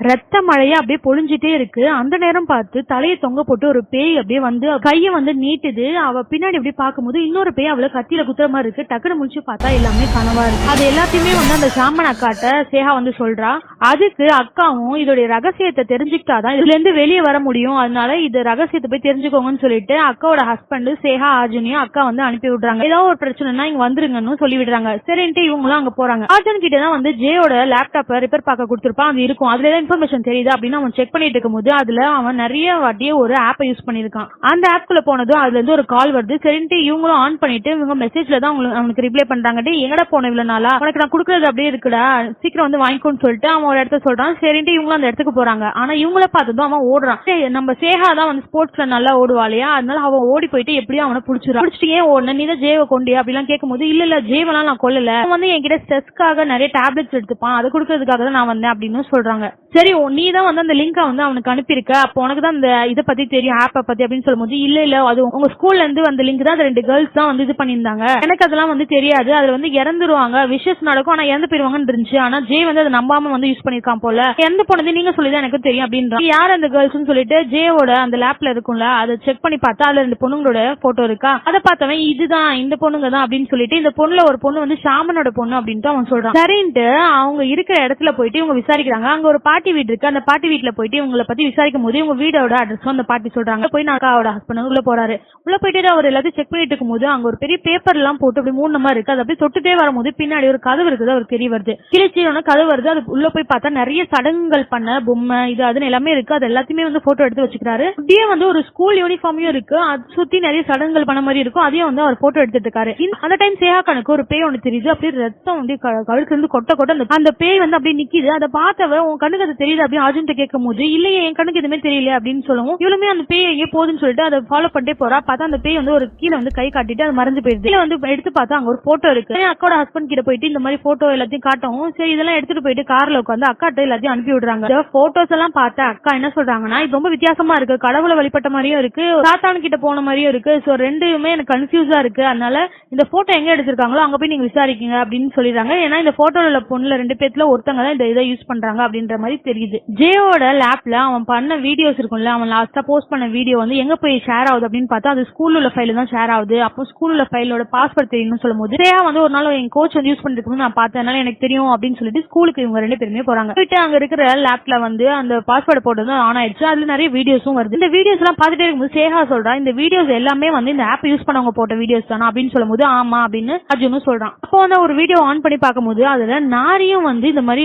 ரத்த மழையா அப்படியே பொழிஞ்சிட்டே இருக்கு. அந்த நேரம் பார்த்து தலையை தொங்க போட்டு ஒரு பேய் அப்படியே வந்து கையை வந்து நீட்டுது. அவ பின்னாடி அப்படியே பார்க்கும்போது இன்னொரு பேய் அவளை கத்தியில குத்துற மாதிரி இருக்கு. டக்குனு முடிச்சு பார்த்தா எல்லாமே கனவா இருக்கு. அது எல்லாத்தையுமே வந்து அந்த சாமன் அக்காட்ட சேகா வந்து சொல்றா. அதுக்கு அக்காவும் இதோடைய ரகசியத்தை தெரிஞ்சுக்கிட்டாதான் இதுல இருந்து வெளியே வர முடியும், அதனால இது ரகசியத்தை போய் தெரிஞ்சுக்கோங்கன்னு சொல்லிட்டு அக்காவோட ஹஸ்பண்ட் சேகா அர்ஜுனையும் அக்கா வந்து அனுப்பி விடுறாங்க. ஏதாவது ஒரு பிரச்சனைனா இங்க வந்துருங்கன்னு சொல்லி விடுறாங்க. சரின்ட்டு இவங்களும் அங்க போறாங்க. அர்ஜுன் கிட்ட தான் வந்து ஜேயோட லேப்டாப்பை ரிப்பேர் பார்க்க கொடுத்துருப்பான். அது இருக்கும், அதுல ஏதாவது இன்ஃபர்மேஷன் தெரியுது அப்படின்னு அவன் செக் பண்ணிட்டு இருக்கும்போது அதுல அவன் நிறைய வாட்டியே ஒரு ஆப்பை யூஸ் பண்ணிருக்கான். அந்த ஆப்குள்ள போனதும் அதுல இருந்து ஒரு கால் வருது. சரின்ட்டு இவங்களும் ஆன் பண்ணிட்டு இவங்க மெசேஜ்ல தான் அவனுக்கு ரிப்ளை பண்றாங்க. எங்கடா போன இவ்வளவு நாளா, உனக்கு நான் கொடுக்கறது அப்படியே இருக்குடா, சீக்கிரம் வந்து வாங்கிக்கோன்னு சொல்லிட்டு அவன் ஒரு இடத்த சொல்றான். சரின்ட்டு இவங்களும் அந்த இடத்துக்கு போறாங்க. ஆனா இவங்கள பார்த்ததும் அவன் ஓடுறான். நம்ம சேகா தான் வந்து ஸ்போர்ட்ஸ்ல நல்லா ஓடுவாளையா, அதனால அவன் ஓடி போயிட்டு எப்படியும் அவனை பிடிச்சிட்டு ஏன் ஓடுன, நீ தான் ஜேவை கொண்டியா அப்படிலாம் கேட்கும்போது இல்ல ஜேவெல்லாம் நான் கொல்லல, அவன் வந்து என்கிட்ட ஸ்ட்ரெஸ்க்காக நிறைய டேப்லெட்ஸ் எடுத்துப்பான், அதை கொடுக்கறதுக்காக தான் நான் வந்தேன் அப்படின்னு சொல்றாங்க. சரி நீ தான் வந்து அந்த லிங்கை வந்து அவனுக்கு அனுப்பியிருக்க, அப்போ உனக்கு தான் இந்த இதை பத்தி தெரியும் ஆப்பை பத்தி அப்படின்னு சொல்லும்போது இல்ல அது உங்க ஸ்கூல்ல இருந்து வந்த லிங்க் தான், அந்த 2 கேர்ள்ஸ் தான் வந்து இது பண்ணியிருந்தாங்க, எனக்கு அதெல்லாம் வந்து தெரியாது, அதுல வந்து இறந்துருவாங்க, விஷஸ் நடக்கும் ஆனா இறந்து போயிருவாங்கன்னு இருந்துச்சு, ஆனா ஜே வந்து அதை நம்பாம வந்து யூஸ் பண்ணிருக்கான் போல, இறந்து போனது நீங்க சொல்லிதான் எனக்கு தெரியும் அப்படின்றான். யார் அந்த கேர்ள்ஸ் சொல்லிட்டு ஜேவோட அந்த லேப்ல இருக்கும்ல அதை செக் பண்ணி பார்த்தா அதுல 2 பொண்ணுங்களோட போட்டோ இருக்கா. அதை பார்த்தவன் இதுதான் இந்த பொண்ணுங்க தான் அப்படின்னு சொல்லிட்டு இந்த பொண்ணுல ஒரு பொண்ணு வந்து ஷாமனோட பொண்ணு அப்படின்ட்டு அவன் சொல்றான். சரின்ட்டு அவங்க இருக்கிற இடத்துல போயிட்டு இவங்க விசாரிக்கிறாங்க. அங்க ஒரு பாட்டி வீடு இருக்கு. அந்த பாட்டி வீட்டுல போயிட்டு இவங்களை பத்தி விசாரிக்கும் போது இவங்க வீடோட அட்ரஸும் அந்த பாட்டி சொல்றாங்க. போய் நான் அக்காவோட ஹஸ்பண்ட் உள்ள போறாரு. உள்ள போயிட்டு அவர் எல்லாத்தையும் செக் பண்ணிட்டு இருக்கும் போது அங்க ஒரு பெரிய பேப்பர் எல்லாம் போட்டு அப்படி 3 நம்பர் இருக்கு. அது அப்படியே தொட்டுட்டே வரும்போது பின்னாடி ஒரு கதவு இருக்குது. அவர் தெரிய வருது. கிழிச்சியோட கதவு வருது. அது உள்ள போய் பார்த்தா நிறைய சடங்குகள் பண்ண பொம்மை இது அதுன்னு எல்லாமே இருக்கு. அது எல்லாத்தையுமே வந்து போட்டோ எடுத்து வச்சுக்கிறாரு. அப்படியே வந்து ஒரு ஸ்கூல் யூனிஃபார்மையும் இருக்கு. அது சுத்தி நிறைய சடங்குகள் பண்ண மாதிரி இருக்கும். அதையும் வந்து அவர் போட்டோ எடுத்துட்டு இருக்காரு. அந்த டைம் சேகாக்கனுக்கு ஒரு பேய் ஒண்ணு தெரியுது. அப்படியே ரத்தம் வந்து கழுத்துல இருந்து கொட்ட அந்த பேய் வந்து அப்படியே நிக்குது. அதை பார்த்தவ உன் கண்ணுக்கு அது தெரியுது அப்படின்னு அர்ஜுன் கேட்கும் போது இல்லையே என் கண்ணுக்கு எதுவுமே தெரியல அப்படின்னு சொல்லவும் இவளுமே அந்த பேய் எங்கே போகுதுன்னு சொல்லிட்டு அதை ஃபாலோ பண்ணிட்டே போறா. பார்த்தா அந்த பேய் வந்து ஒரு கீழே வந்து கை காட்டிட்டு அது மறைஞ்சு போயிருது. கீழே வந்து எடுத்து பார்த்தா அங்க ஒரு போட்டோ இருக்கு. அக்காவோட ஹஸ்பண்ட் கிட்ட போயிட்டு இந்த மாதிரி போட்டோ எல்லாத்தையும் காட்டவும் சரி இதெல்லாம் எடுத்துட்டு போயிட்டு கார்ல உட்காந்து அக்காட்ட எல்லாத்தையும் அனுப்பி விடுறாங்க. போட்டோஸ் எல்லாம் பார்த்தா அக்கா என்ன சொல்றாங்கன்னா இது ரொம்ப வித்தியாசமா இருக்கு, கடவுளை வழிபட்ட மாதிரியும் இருக்கு, சாத்தான் கிட்ட போன மாதிரியும் இருக்கு, சோ ரெண்டுமே எனக்கு கன்ஃபியூஸா இருக்கு, அதனால இந்த போட்டோ எங்க எடுத்திருக்காங்களோ அங்க போய் நீங்க விசாரிக்கீங்க அப்படின்னு சொல்லிடுறாங்க. ஏன்னா இந்த போட்டோல உள்ள பொண்ணுல 2 பேத்துல ஒருத்தங்க தான் இந்த இதை யூஸ் பண்றாங்க அப்படின்ற மாதிரி தெரியுது. ஜேயோட லேப்ல அவன் பண்ண வீடியோஸ் இருக்கும்ல, அவன் லாஸ்டா போஸ்ட் பண்ண வீடியோ வந்து எங்க போய் ஷேர் ஆகுது அப்படின்னு பார்த்தா அது ஸ்கூல்ல உள்ள ஃபைல தான் ஷேர் ஆகுது. அப்போ ஸ்கூல்ல உள்ள ஃபைலோட பாஸ்வேர்ட் தெரியும்னு சொல்லும்போது ஜேயா வந்து ஒரு நாள் என் கோச் வந்து யூஸ் பண்ணிருக்கும் நான் பார்த்ததுனால எனக்கு தெரியும் அப்படின்னு சொல்லிட்டு ஸ்கூலுக்கு இவங்க 2 பேருமே போறாங்க. போயிட்டு அங்க இருக்கிற லேப்ல வந்து அந்த பாஸ்வேர்ட் போட்டது ஆன் ஆயிடுச்சு. அதுல நிறைய வீடியோஸும் வருது. இந்த வீடியோஸ் எல்லாம் பார்த்துட்டே இருக்கும்போது சேகா சொல்றா இந்த வீடியோஸ் எல்லாமே வந்து இந்த ஆப் யூஸ் பண்ணவங்க போட்ட வீடியோஸ் தானா அப்படின்னு சொல்லும்போது ஆமா அப்படின்னு அர்ஜுனும் சொல்றான். அப்போ வந்து ஒரு வீடியோ ஆன் பண்ணி பார்க்கும்போது அதுல நாரியும் வந்து இந்த மாதிரி